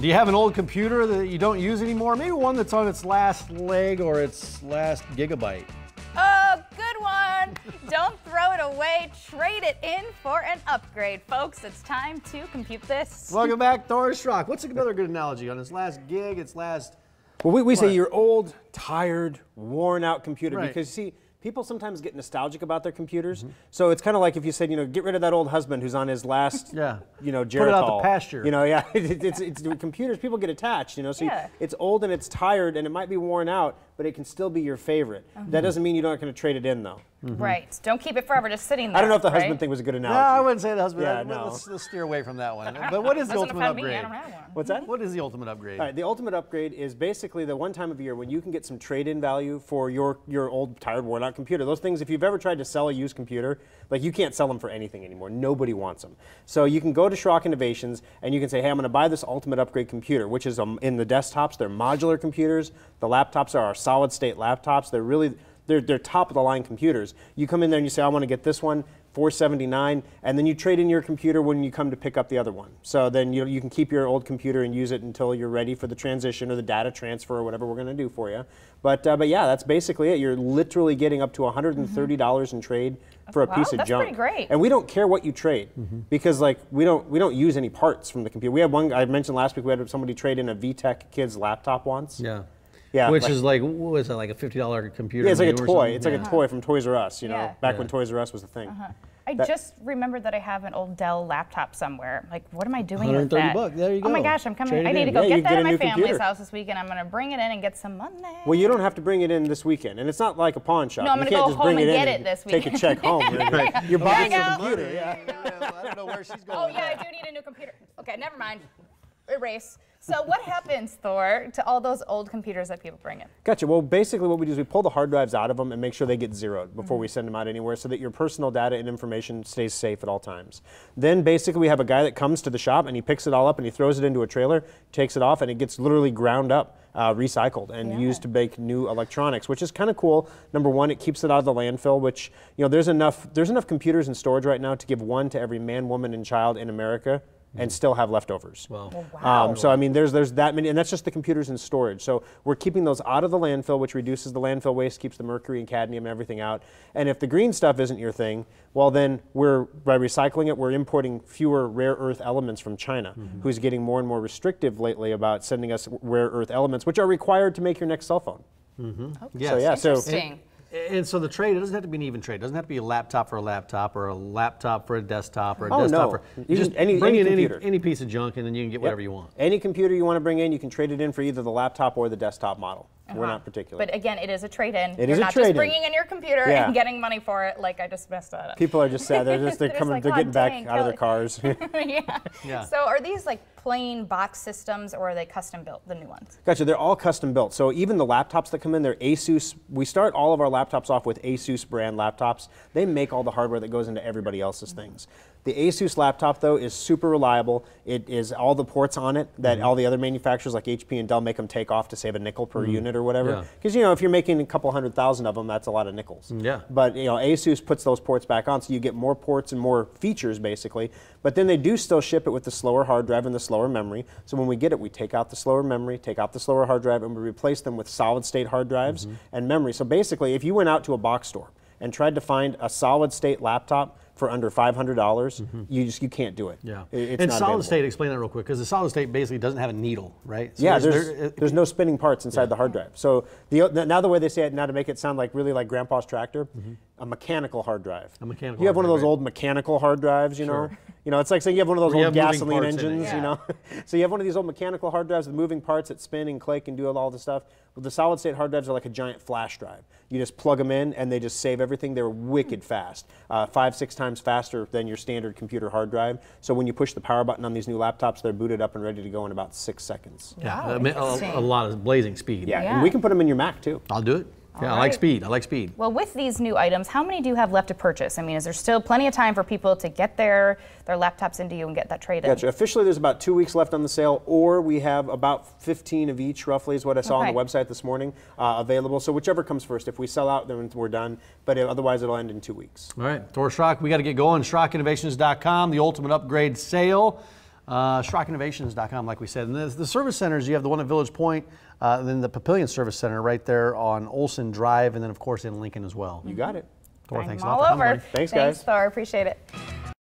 Do you have an old computer that you don't use anymore? Maybe one that's on its last leg or its last gigabyte. Oh, good one. Don't throw it away. Trade it in for an upgrade, folks. It's time to compute this. Welcome back, Thor Schrock. What's another good analogy on its last gig, its last... Well, we say your old, tired, worn-out computer, Right. because, see, people sometimes get nostalgic about their computers. So it's kind of like if you said, get rid of that old husband who's on his last, Yeah. Geritol. Put it out the pasture. Yeah, it's computers, people get attached, so Yeah. it's old and it's tired and it might be worn out, but it can still be your favorite. That doesn't mean you're not going to trade it in, though. Right. Don't keep it forever just sitting there. I don't know if the right? husband thing was a good No, analogy. I wouldn't say the husband. Yeah, no. Let's steer away from that one. But what is the Doesn't ultimate offend me. upgrade? I don't have one. What's that? What is the ultimate upgrade? All right, the ultimate upgrade is basically the one time of year when you can get some trade-in value for your old, tired, worn-out computer. Those things, if you've ever tried to sell a used computer, like you can't sell them for anything anymore. Nobody wants them. So you can go to Schrock Innovations and you can say, hey, I'm going to buy this ultimate upgrade computer, which is in the desktops. They're modular computers. The laptops are our solid-state laptops. They're really they're top-of-the-line computers. You come in there and you say, I want to get this one, $479, and then you trade in your computer when you come to pick up the other one. So then you can keep your old computer and use it until you're ready for the transition or the data transfer or whatever we're going to do for you. But yeah, that's basically it. You're literally getting up to $130 in trade for a piece of that's junk. pretty great. And we don't care what you trade because we don't use any parts from the computer. We had one, I mentioned last week, we had somebody trade in a VTech kid's laptop once. Yeah. Yeah, Which is like, what was it, like a $50 computer? Yeah, it's like a new or toy. something? It's like a toy from Toys R Us, Yeah. back when Toys R Us was a thing. I just remembered that I have an old Dell laptop somewhere. Like, what am I doing with that? $130. There you go. Oh my gosh, I'm coming. Trade it I need in. to go Yeah, you get that get at a my new family's computer. house this weekend. I'm going to bring it in and get some money. Well, you don't have to bring it in this weekend, and it's not like a pawn shop. No, I'm You gonna can't go just home bring and it in get it this Take a weekend. check home. You're There buying you your go. computer. Yeah. I don't know where she's going. Oh yeah, I do need a new computer. Okay, never mind. Erase. So what happens, Thor, to all those old computers that people bring in? Gotcha. Well, basically what we do is we pull the hard drives out of them and make sure they get zeroed before we send them out anywhere so that your personal data and information stays safe at all times. Then basically we have a guy that comes to the shop and he picks it all up and he throws it into a trailer, takes it off, and it gets literally ground up, recycled, and used to make new electronics, which is kind of cool. Number one, it keeps it out of the landfill, which, there's enough computers in storage right now to give one to every man, woman, and child in America and still have leftovers. Well, Wow. So I mean, there's that many, and that's just the computers in storage. So we're keeping those out of the landfill, which reduces the landfill waste, keeps the mercury and cadmium and everything out. And if the green stuff isn't your thing, well then by recycling it, we're importing fewer rare earth elements from China, who's getting more and more restrictive lately about sending us rare earth elements, which are required to make your next cell phone. Yes. So yeah, so Interesting. And so the trade, it doesn't have to be an even trade. It doesn't have to be a laptop for a laptop or a laptop for a desktop or a Oh, desktop no. for... You Just just- any bring in computer. any piece of junk and then you can get whatever you want. any computer you want to bring in, you can trade it in for either the laptop or the desktop model. We're not particular. But again, it is a trade-in. It You're is a not just trade-in. bringing in your computer Yeah. and getting money for it like I just messed that up. People are just sad. They're They're coming. like, They're "God getting back dang, out of their Kelly." cars. Yeah. So are these like plain box systems or are they custom built, the new ones? Gotcha. They're all custom built. So even the laptops that come in, they're Asus. We start all of our laptops off with Asus brand laptops. They make all the hardware that goes into everybody else's things. The Asus laptop, though, is super reliable. It is all the ports on it that all the other manufacturers like HP and Dell make them take off to save a nickel per unit or whatever. Yeah. Because if you're making a couple 100,000 of them, that's a lot of nickels. Yeah. But Asus puts those ports back on, so you get more ports and more features basically. But then they do still ship it with the slower hard drive and the slower memory. So when we get it, we take out the slower memory, take out the slower hard drive, and we replace them with solid-state hard drives and memory. So basically, if you went out to a box store and tried to find a solid-state laptop for under $500, you can't do it. Yeah. It's and not solid available. state, explain that real quick, because the solid state basically doesn't have a needle, right? So Yeah, there's no spinning parts inside the hard drive. So now the way they say it now to make it sound like really like Grandpa's tractor, a mechanical hard drive. A mechanical You have one hard of those drive, old mechanical hard drives, you know. It's like saying you have one of those Where you old have moving gasoline parts in it. engines, Yeah. you know. So you have one of these old mechanical hard drives with moving parts that spin and click and do all the stuff. Well, the solid state hard drives are like a giant flash drive. You just plug them in and they just save everything. They're wicked fast, 5-6 times faster than your standard computer hard drive. So when you push the power button on these new laptops, they're booted up and ready to go in about 6 seconds. Yeah, Wow, I mean, interesting. a lot of blazing speed. Yeah, Yeah. and we can put them in your Mac too. I'll do it. Yeah, I All like right. speed. I like speed. Well, with these new items, how many do you have left to purchase? I mean, is there still plenty of time for people to get their laptops into you and get that trade in? Gotcha. Officially, there's about 2 weeks left on the sale, or we have about 15 of each, roughly, is what I saw on the Okay. website this morning, available. So whichever comes first. If we sell out, then we're done. But otherwise, it'll end in 2 weeks. All right, Thor Schrock, we got to get going. SchrockInnovations.com, the ultimate upgrade sale. SchrockInnovations.com, like we said. And the service centers, you have the one at Village Point, then the Papillion Service Center right there on Olson Drive, and then of course in Lincoln as well. You got it. Thor, thanks a all lot for coming, over. buddy. Thanks, guys. Thanks, Thor. Appreciate it.